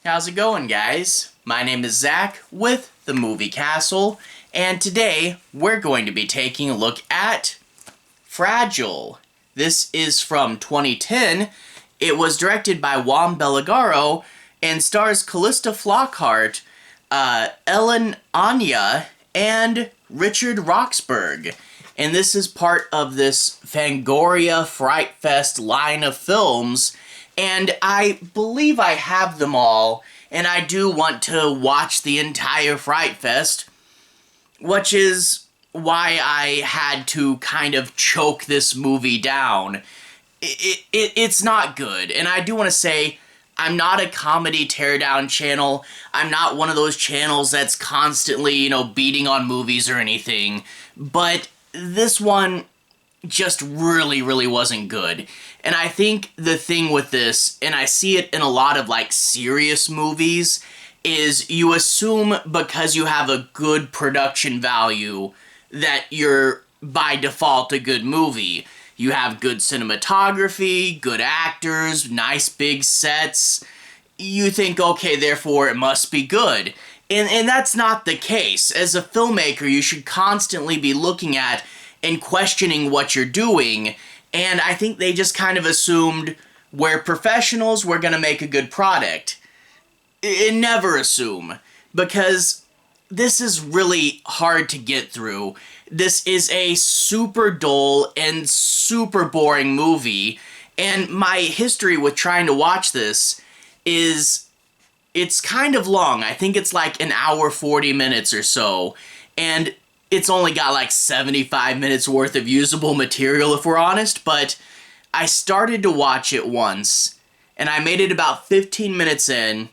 How's it going, guys? My name is Zach with the Movie Castle, and today we're going to be taking a look at Fragile. This is from 2010. It was directed by Jaume Balaguero and stars Calista Flockhart, Anaya, and Richard Roxburgh. And this is part of this Fangoria Fright Fest line of films, and I believe I have them all, and I do want to watch the entire Fright Fest, which is why I had to kind of choke this movie down. It's not good, and I do want to say, I'm not a comedy teardown channel. I'm not one of those channels that's constantly, beating on movies or anything, but this one just really wasn't good. And I think the thing with this, and I see it in a lot of serious movies, is you assume because you have a good production value that you're by default a good movie. You have good cinematography, good actors, nice big sets. You think, okay, therefore it must be good. And that's not the case. As a filmmaker, you should constantly be looking at and questioning what you're doing, and I think they just kind of assumed we're professionals, we're gonna make a good product. And never assume, because this is really hard to get through. This is a super dull and super boring movie, and my history with trying to watch this is it's kind of long. I think it's like an hour 40 minutes or so, and it's only got 75 minutes worth of usable material if we're honest, but I started to watch it once, and I made it about 15 minutes in,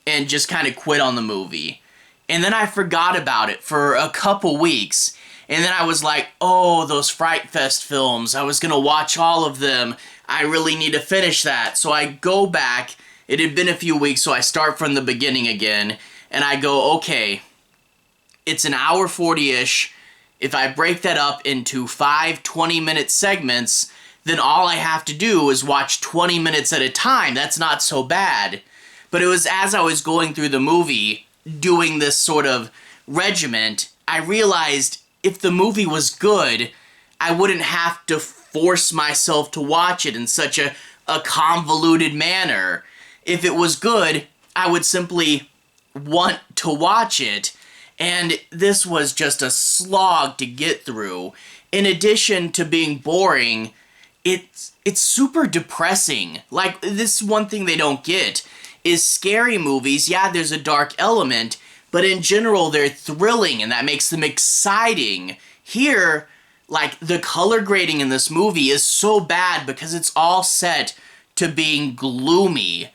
and just kind of quit on the movie. And then I forgot about it for a couple weeks, and then I was like, oh, those Fright Fest films, I was gonna watch all of them, I really need to finish that. So I go back, it had been a few weeks, so I start from the beginning again, and I go, okay, it's an hour 40-ish. If I break that up into 5 20-minute segments, then all I have to do is watch 20 minutes at a time. That's not so bad. But it was as I was going through the movie, doing this sort of regiment, I realized if the movie was good, I wouldn't have to force myself to watch it in such a convoluted manner. If it was good, I would simply want to watch it. And this was just a slog to get through. In addition to being boring, it's super depressing. This is one thing they don't get, is scary movies, yeah, there's a dark element, but in general, they're thrilling, and that makes them exciting. Here, the color grading in this movie is so bad because it's all set to being gloomy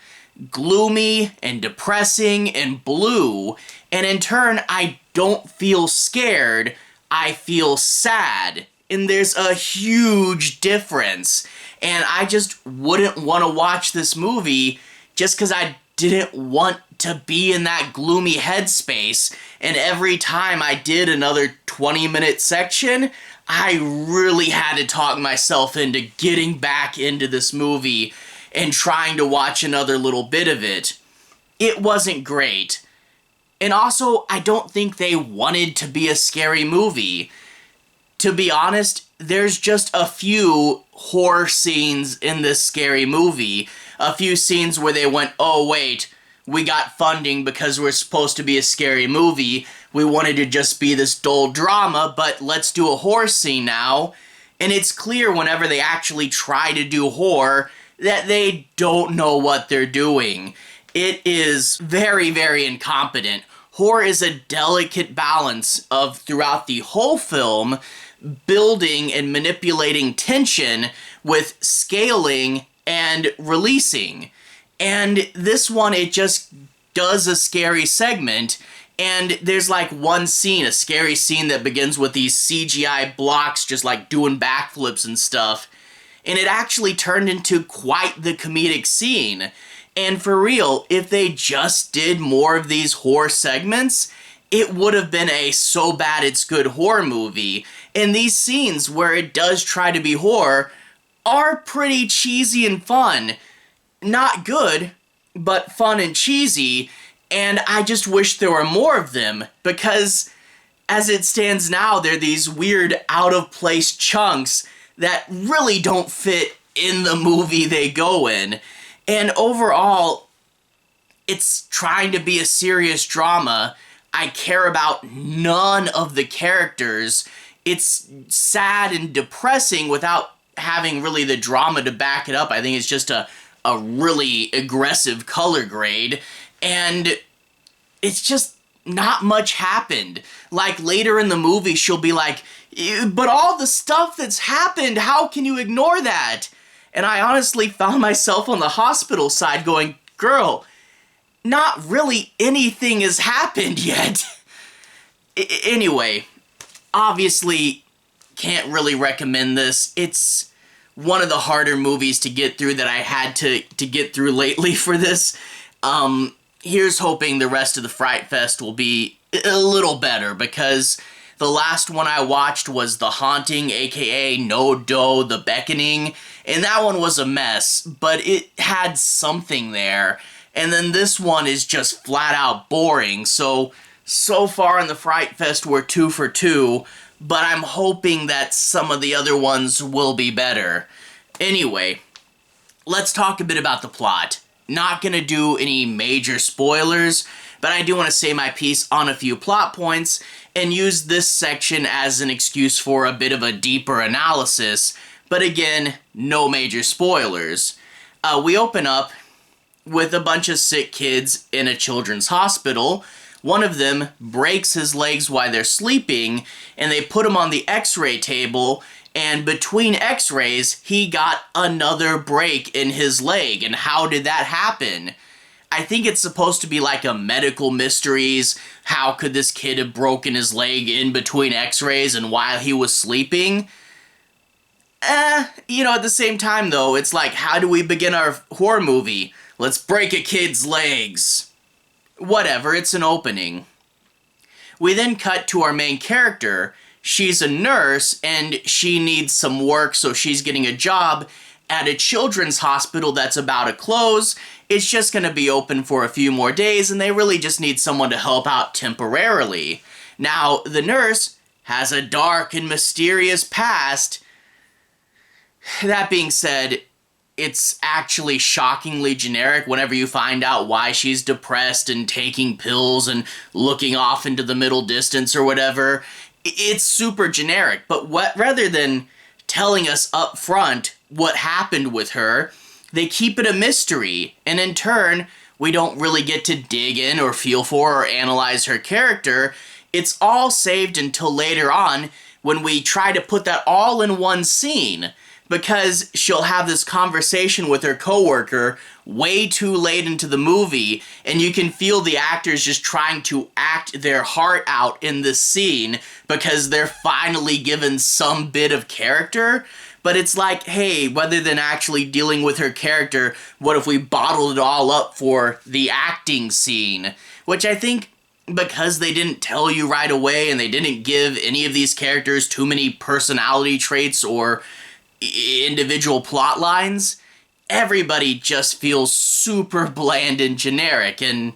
and depressing and blue, and in turn, I don't feel scared, I feel sad. And there's a huge difference. And I just wouldn't want to watch this movie just because I didn't want to be in that gloomy headspace. And every time I did another 20-minute section, I really had to talk myself into getting back into this movie and trying to watch another little bit of it. It wasn't great. And also, I don't think they wanted to be a scary movie. To be honest, there's just a few horror scenes in this scary movie. A few scenes where they went, oh wait, we got funding because we're supposed to be a scary movie. We wanted to just be this dull drama, but let's do a horror scene now. And it's clear whenever they actually try to do horror that they don't know what they're doing. It is very incompetent. Horror is a delicate balance of, throughout the whole film, building and manipulating tension with scaling and releasing. And this one, it just does a scary segment, and there's one scene, a scary scene that begins with these CGI blocks just doing backflips and stuff, and it actually turned into quite the comedic scene. And for real, if they just did more of these horror segments, it would have been a so bad it's good horror movie. And these scenes where it does try to be horror are pretty cheesy and fun. Not good, but fun and cheesy, and I just wish there were more of them, because as it stands now, they're these weird out-of-place chunks that really don't fit in the movie they go in. And overall, it's trying to be a serious drama. I care about none of the characters. It's sad and depressing without having really the drama to back it up. I think it's just a really aggressive color grade. And it's just not much happened. Like, later in the movie, she'll be like, but all the stuff that's happened, how can you ignore that? And I honestly found myself on the hospital side going, girl, not really anything has happened yet. Anyway, obviously can't really recommend this. It's one of the harder movies to get through that I had to get through lately for this. Here's hoping the rest of the Fright Fest will be a little better, because the last one I watched was The Haunting, aka No Do, The Beckoning, and that one was a mess, but it had something there. And then this one is just flat out boring. So far in the Fright Fest we're 2 for 2, but I'm hoping that some of the other ones will be better. Anyway, let's talk a bit about the plot. Not gonna do any major spoilers, but I do want to say my piece on a few plot points and use this section as an excuse for a bit of a deeper analysis, but again, no major spoilers. We open up with a bunch of sick kids in a children's hospital. One of them breaks his legs while they're sleeping, and they put him on the x-ray table, and between x-rays, he got another break in his leg. And how did that happen? I think it's supposed to be like a medical mysteries. How could this kid have broken his leg in between x-rays and while he was sleeping? At the same time though, it's like, how do we begin our horror movie? Let's break a kid's legs. Whatever, it's an opening. We then cut to our main character. She's a nurse, and she needs some work, so she's getting a job at a children's hospital that's about to close. It's just going to be open for a few more days, and they really just need someone to help out temporarily. Now, the nurse has a dark and mysterious past. That being said, it's actually shockingly generic whenever you find out why she's depressed and taking pills and looking off into the middle distance or whatever. It's super generic, but rather than telling us up front what happened with her, they keep it a mystery, and in turn, we don't really get to dig in or feel for or analyze her character. It's all saved until later on when we try to put that all in one scene, because she'll have this conversation with her coworker way too late into the movie, and you can feel the actors just trying to act their heart out in this scene because they're finally given some bit of character. But it's like, hey, rather than actually dealing with her character, what if we bottled it all up for the acting scene? Which I think, because they didn't tell you right away and they didn't give any of these characters too many personality traits or individual plot lines, everybody just feels super bland and generic, and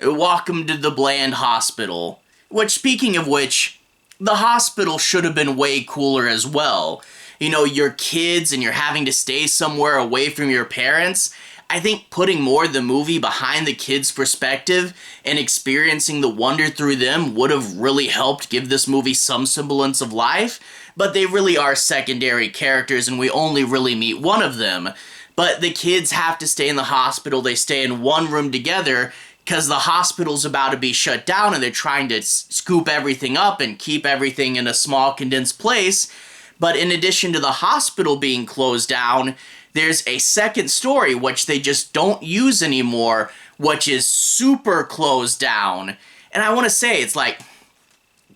welcome to the bland hospital. Which, speaking of which, the hospital should have been way cooler as well. Your kids and you're having to stay somewhere away from your parents. I think putting more of the movie behind the kids' perspective and experiencing the wonder through them would have really helped give this movie some semblance of life. But they really are secondary characters, and we only really meet one of them. But the kids have to stay in the hospital. They stay in one room together because the hospital's about to be shut down, and they're trying to scoop everything up and keep everything in a small, condensed place. But in addition to the hospital being closed down, there's a second story, which they just don't use anymore, which is super closed down. And I want to say, it's like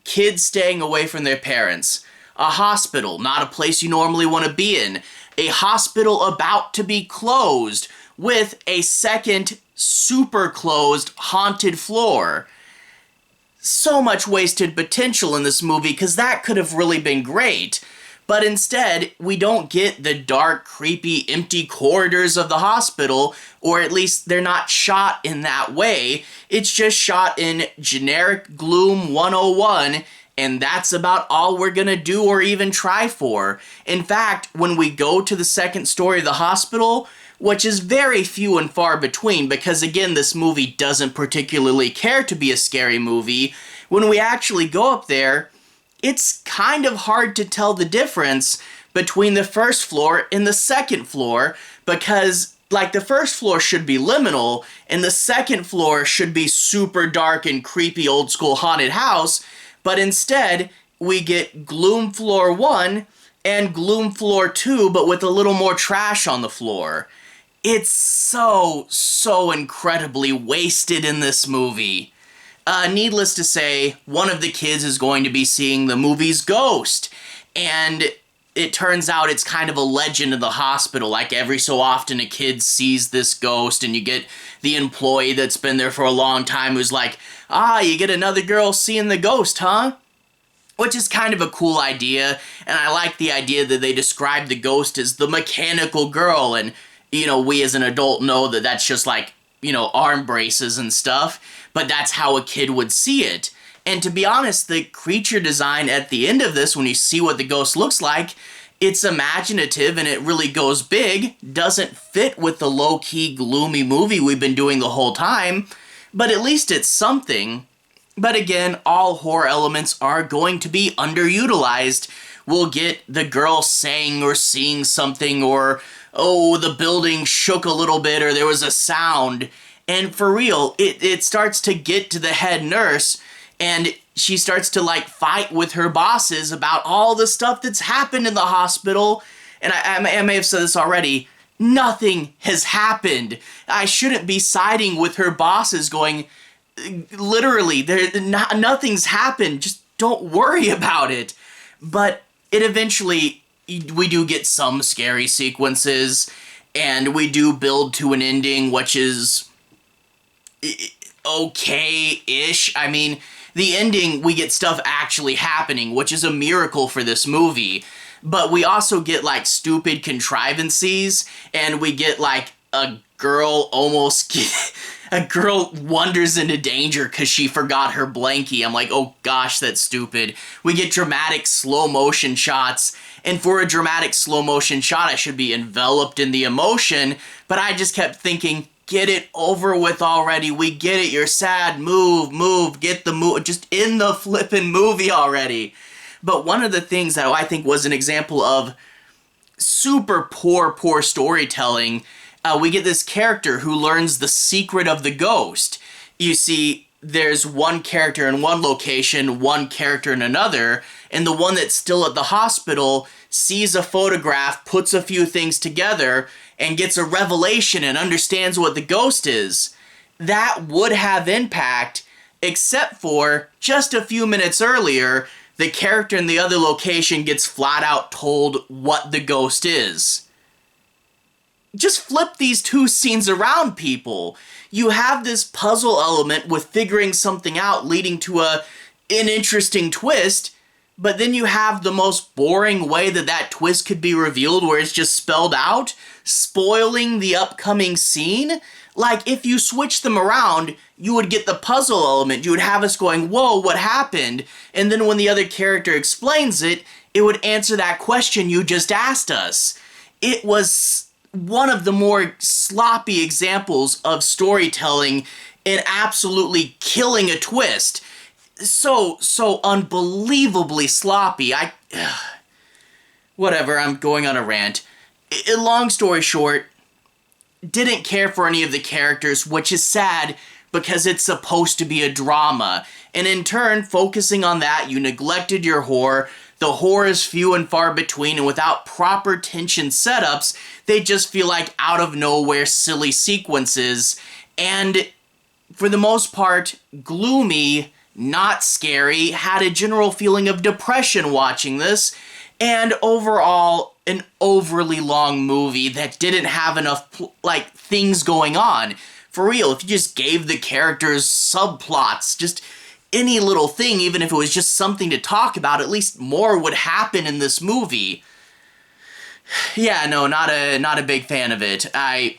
kids staying away from their parents. A hospital, not a place you normally want to be in. A hospital about to be closed with a second super closed haunted floor. So much wasted potential in this movie, because that could have really been great. But instead, we don't get the dark, creepy, empty corridors of the hospital, or at least they're not shot in that way. It's just shot in generic Gloom 101, and that's about all we're gonna do or even try for. In fact, when we go to the second story of the hospital, which is very few and far between because, again, this movie doesn't particularly care to be a scary movie, when we actually go up there, it's kind of hard to tell the difference between the first floor and the second floor because, like, the first floor should be liminal and the second floor should be super dark and creepy old school haunted house, but instead we get Gloom Floor 1 and Gloom Floor 2 but with a little more trash on the floor. It's so incredibly wasted in this movie. Needless to say, one of the kids is going to be seeing the movie's ghost, and it turns out it's kind of a legend of the hospital. Like, every so often a kid sees this ghost, and you get the employee that's been there for a long time who's like, you get another girl seeing the ghost, huh? Which is kind of a cool idea, and I like the idea that they describe the ghost as the mechanical girl, and we as an adult know that that's just like, arm braces and stuff, but that's how a kid would see it. And to be honest, the creature design at the end of this, when you see what the ghost looks like, it's imaginative and it really goes big, doesn't fit with the low-key, gloomy movie we've been doing the whole time, but at least it's something. But again, all horror elements are going to be underutilized. We'll get the girl saying or seeing something, or the building shook a little bit, or there was a sound. And for real, it starts to get to the head nurse, and she starts to, fight with her bosses about all the stuff that's happened in the hospital. And I may have said this already, nothing has happened. I shouldn't be siding with her bosses going, literally, nothing's happened, just don't worry about it. But it eventually, we do get some scary sequences, and we do build to an ending, which is okay-ish. I mean, the ending, we get stuff actually happening, which is a miracle for this movie. But we also get, stupid contrivances, and we get, a girl a girl wanders into danger because she forgot her blankie. I'm like, oh gosh, that's stupid. We get dramatic slow motion shots, and for a dramatic slow motion shot, I should be enveloped in the emotion, but I just kept thinking, get it over with already. We get it, you're sad, move, get the move, just in the flippin' movie already. But one of the things that I think was an example of super poor storytelling, we get this character who learns the secret of the ghost. You see, there's one character in one location, one character in another, and the one that's still at the hospital sees a photograph, puts a few things together, and gets a revelation and understands what the ghost is. That would have impact, except for just a few minutes earlier, the character in the other location gets flat out told what the ghost is. Just flip these two scenes around, people. You have this puzzle element with figuring something out leading to an interesting twist, but then you have the most boring way that twist could be revealed where it's just spelled out, spoiling the upcoming scene. If you switch them around, you would get the puzzle element. You would have us going, whoa, what happened? And then when the other character explains it, it would answer that question you just asked us. It was one of the more sloppy examples of storytelling and absolutely killing a twist. So unbelievably sloppy. Whatever, I'm going on a rant. Long story short, didn't care for any of the characters, which is sad because it's supposed to be a drama. And in turn, focusing on that, you neglected your horror. The horror is few and far between, and without proper tension setups, they just feel like out of nowhere silly sequences. And for the most part, gloomy, not scary, had a general feeling of depression watching this, and overall, an overly long movie that didn't have enough, things going on. For real, if you just gave the characters subplots, just any little thing, even if it was just something to talk about, at least more would happen in this movie. Yeah, no, not a big fan of it. I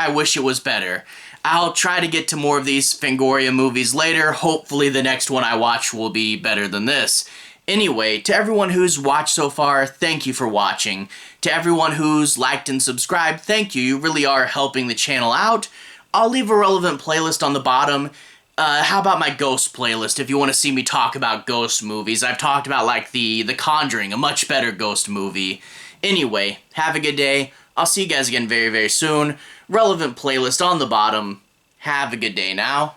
wish it was better. I'll try to get to more of these Fangoria movies later. Hopefully the next one I watch will be better than this. Anyway, to everyone who's watched so far, thank you for watching. To everyone who's liked and subscribed, thank you. You really are helping the channel out. I'll leave a relevant playlist on the bottom. How about my ghost playlist if you want to see me talk about ghost movies? I've talked about, like, The Conjuring, a much better ghost movie. Anyway, have a good day. I'll see you guys again very, very soon. Relevant playlist on the bottom. Have a good day now.